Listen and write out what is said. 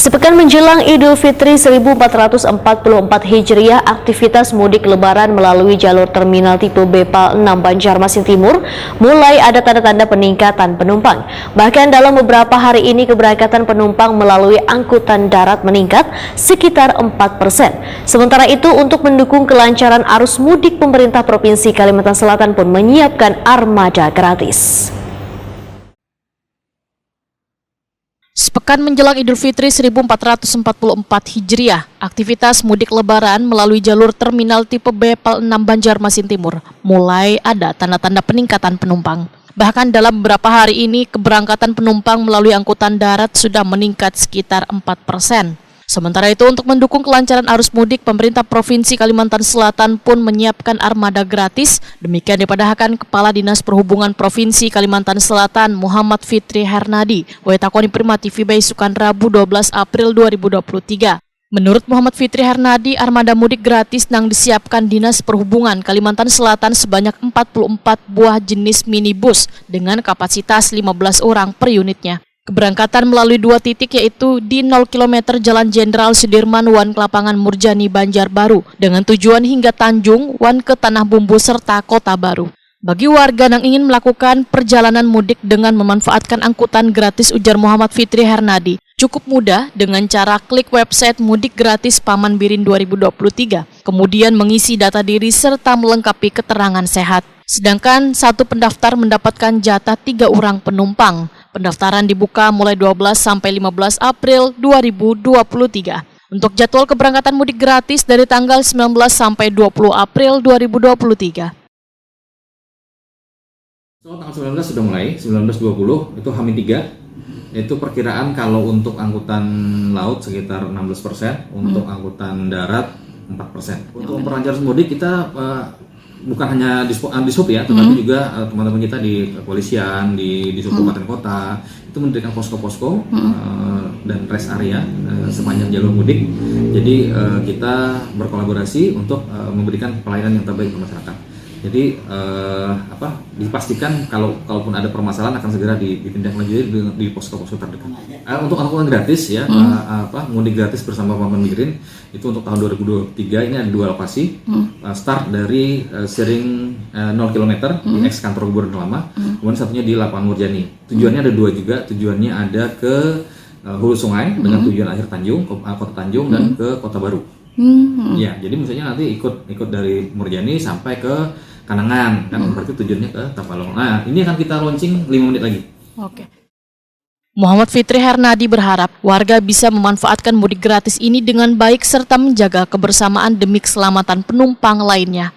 Sepekan menjelang Idul Fitri 1444 Hijriah, aktivitas mudik lebaran melalui jalur terminal tipe Bepal 6 Banjarmasin Timur mulai ada tanda-tanda peningkatan penumpang. Bahkan dalam beberapa hari ini keberangkatan penumpang melalui angkutan darat meningkat sekitar 4%. Sementara itu, untuk mendukung kelancaran arus mudik, pemerintah Provinsi Kalimantan Selatan pun menyiapkan armada gratis. Sepekan menjelang Idul Fitri 1444 Hijriah, aktivitas mudik lebaran melalui jalur terminal tipe Bepal 6 Banjarmasin Timur mulai ada tanda-tanda peningkatan penumpang. Bahkan dalam beberapa hari ini, keberangkatan penumpang melalui angkutan darat sudah meningkat sekitar 4%. Sementara itu, untuk mendukung kelancaran arus mudik, pemerintah Provinsi Kalimantan Selatan pun menyiapkan armada gratis. Demikian dipadahkan Kepala Dinas Perhubungan Provinsi Kalimantan Selatan Muhammad Fitri Hernadi, Wetakoni Prima TV Baisukan Rabu 12 April 2023. Menurut Muhammad Fitri Hernadi, armada mudik gratis yang disiapkan Dinas Perhubungan Kalimantan Selatan sebanyak 44 buah jenis minibus dengan kapasitas 15 orang per unitnya. Keberangkatan melalui dua titik, yaitu di 0 km Jalan Jenderal Sudirman Wan Kelapangan Murjani Banjarbaru dengan tujuan hingga Tanjung, Wan ke Tanah Bumbu serta Kota Baru. Bagi warga yang ingin melakukan perjalanan mudik dengan memanfaatkan angkutan gratis, ujar Muhammad Fitri Hernadi, cukup mudah dengan cara klik website Mudik Gratis Paman Birin 2023, kemudian mengisi data diri serta melengkapi keterangan sehat. Sedangkan satu pendaftar mendapatkan jatah 3 orang penumpang. Pendaftaran dibuka mulai 12 sampai 15 April 2023. Untuk jadwal keberangkatan mudik gratis dari tanggal 19 sampai 20 April 2023. So, tanggal 19 sudah mulai, 19-20 itu H-3. Itu perkiraan kalau untuk angkutan laut sekitar 16%, untuk angkutan darat 4%. Untuk memperlancar mudik kita bukan hanya di sub ya, tetapi juga teman-teman kita di kepolisian, di sub kabupaten kota itu mendirikan posko-posko dan rest area sepanjang jalur mudik. Jadi kita berkolaborasi untuk memberikan pelayanan yang terbaik untuk masyarakat. Jadi dipastikan kalaupun ada permasalahan akan segera ditindaklanjuti di posko-posko terdekat. Untuk angkutan gratis ya, mudik gratis bersama Paman Birin itu untuk tahun 2023 ini ada 2 lokasi. Start dari Siring 0 km di ex kantor Gubernur lama, kemudian satunya di Lapangan Murjani. Tujuannya ada 2 juga. Tujuannya ada ke Hulu Sungai dengan tujuan akhir Tanjung, Kota Tanjung dan ke Kota Baru. Ya, jadi misalnya nanti ikut dari Murjani sampai ke Kanangan, kan berarti tujuannya ke Tapalong. Nah, ini akan kita launching 5 menit lagi. Oke. Muhammad Fitri Hernadi berharap warga bisa memanfaatkan mudik gratis ini dengan baik serta menjaga kebersamaan demi keselamatan penumpang lainnya.